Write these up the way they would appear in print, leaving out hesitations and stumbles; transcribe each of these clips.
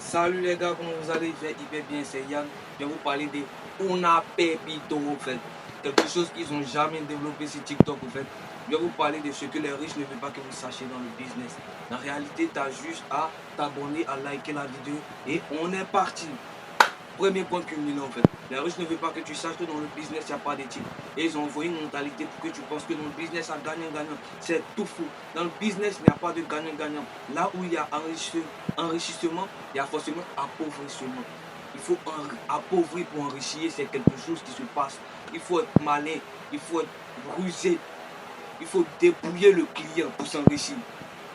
Salut les gars, comment vous allez? Je vais hyper bien, c'est Yann. Je vais vous parler de Una Pepito en fait. Quelque chose qu'ils n'ont jamais développé sur TikTok en fait. Je vais vous parler de ce que les riches ne veulent pas que vous sachiez dans le business. En réalité, tu as juste à t'abonner, à liker la vidéo et on est parti. Premier point culminant en fait. Les riches ne veulent pas que tu saches que dans le business, il n'y a pas d'éthique. Et ils ont envoyé une mentalité pour que tu penses que dans le business, il y a gagnant-gagnant. C'est tout fou. Dans le business, il n'y a pas de gagnant-gagnant. Là où il y a enrichissement, il y a forcément appauvrissement. Il faut appauvrir pour enrichir, c'est quelque chose qui se passe. Il faut être malin, il faut être rusé, il faut dépouiller le client pour s'enrichir.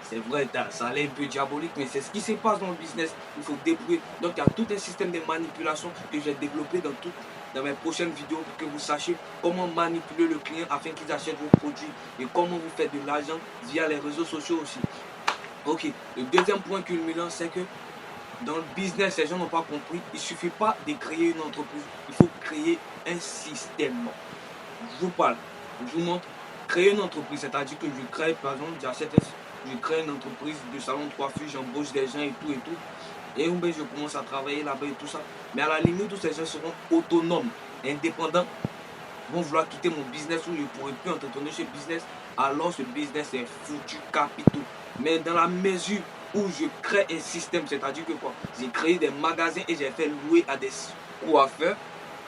C'est vrai, ça a l'air un peu diabolique, mais c'est ce qui se passe dans le business. Il faut débrouiller. Donc, il y a tout un système de manipulation que j'ai développé dans mes prochaines vidéos pour que vous sachiez comment manipuler le client afin qu'il achète vos produits et comment vous faites de l'argent via les réseaux sociaux aussi. Ok, le deuxième point culminant, c'est que dans le business, les gens n'ont pas compris. Il ne suffit pas de créer une entreprise, il faut créer un système. Je vous parle, je vous montre. Créer une entreprise, c'est-à-dire que je crée, par exemple, je crée une entreprise de salon de coiffure, j'embauche des gens et tout. Et je commence à travailler là-bas et tout ça. Mais à la limite, tous ces gens seront autonomes, indépendants, vont vouloir quitter mon business où je ne pourrai plus entretenir ce business. Alors ce business est foutu capitaux. Mais dans la mesure où je crée un système, c'est-à-dire que quoi, j'ai créé des magasins et j'ai fait louer à des coiffeurs.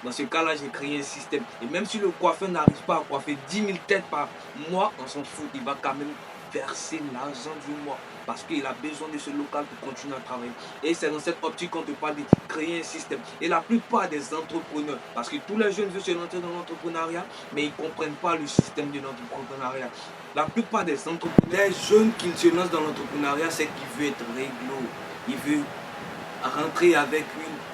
Dans ce cas-là, j'ai créé un système. Et même si le coiffeur n'arrive pas à coiffer 10 000 têtes par mois, on s'en fout. Il va quand même verser l'argent du mois. Parce qu'il a besoin de ce local pour continuer à travailler. Et c'est dans cette optique qu'on te parle de créer un système. Et la plupart des entrepreneurs, parce que tous les jeunes veulent se lancer dans l'entrepreneuriat, mais ils ne comprennent pas le système de l'entrepreneuriat. La plupart des entrepreneurs, les jeunes qui se lancent dans l'entrepreneuriat, c'est qu'ils veulent être réglo. Ils veulent rentrer avec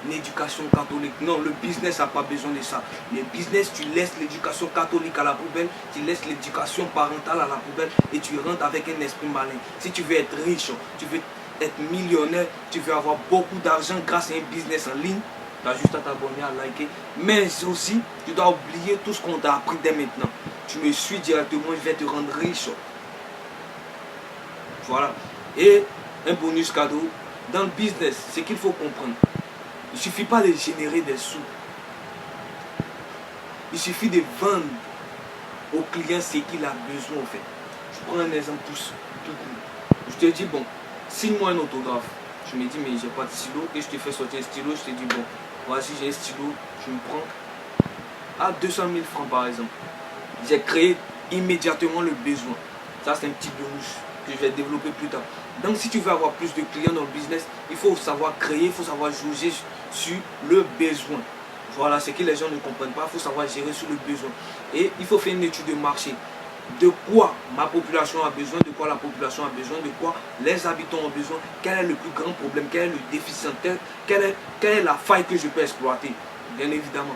une éducation catholique. Non, le business n'a pas besoin de ça. Le business, tu laisses l'éducation catholique à la poubelle, tu laisses l'éducation parentale à la poubelle et tu rentres avec un esprit malin. Si tu veux être riche, tu veux être millionnaire, tu veux avoir beaucoup d'argent grâce à un business en ligne, tu as juste à t'abonner, à liker. Mais aussi, tu dois oublier tout ce qu'on t'a appris dès maintenant. Tu me suis directement, je vais te rendre riche. Voilà. Et un bonus cadeau. Dans le business, ce qu'il faut comprendre, il ne suffit pas de générer des sous. Il suffit de vendre au client ce qu'il a besoin en fait. Je prends un exemple tout court. Je te dis, bon, signe-moi un autographe. Je me dis, mais j'ai pas de stylo. Et je te fais sortir un stylo. Je te dis, bon, voici j'ai un stylo. Je me prends à 200 000 francs par exemple. J'ai créé immédiatement le besoin. Ça, c'est un petit bonus que je vais développer plus tard. Donc, si tu veux avoir plus de clients dans le business, il faut savoir créer, il faut savoir juger sur le besoin. Voilà, ce que les gens ne comprennent pas, il faut savoir gérer sur le besoin. Et il faut faire une étude de marché. De quoi ma population a besoin, de quoi la population a besoin, de quoi les habitants ont besoin, quel est le plus grand problème, quel est le déficit, quelle est la faille que je peux exploiter, bien évidemment.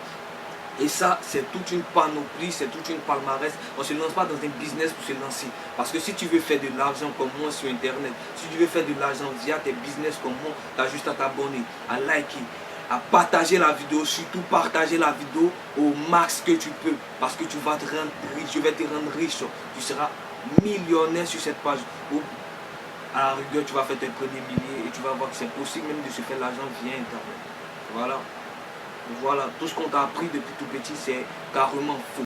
Et ça, c'est toute une panoplie, c'est toute une palmarès. On ne se lance pas dans un business pour se lancer. Parce que si tu veux faire de l'argent comme moi sur Internet, si tu veux faire de l'argent via tes business comme moi, tu as juste à t'abonner, à liker, à partager la vidéo, surtout partager la vidéo au max que tu peux. Parce que tu vas te rendre riche, je vais te rendre riche. Tu seras millionnaire sur cette page. Ou à la rigueur, tu vas faire tes premiers milliers et tu vas voir que c'est possible même de se faire l'argent via Internet. Voilà. Voilà, tout ce qu'on t'a appris depuis tout petit, c'est carrément faux.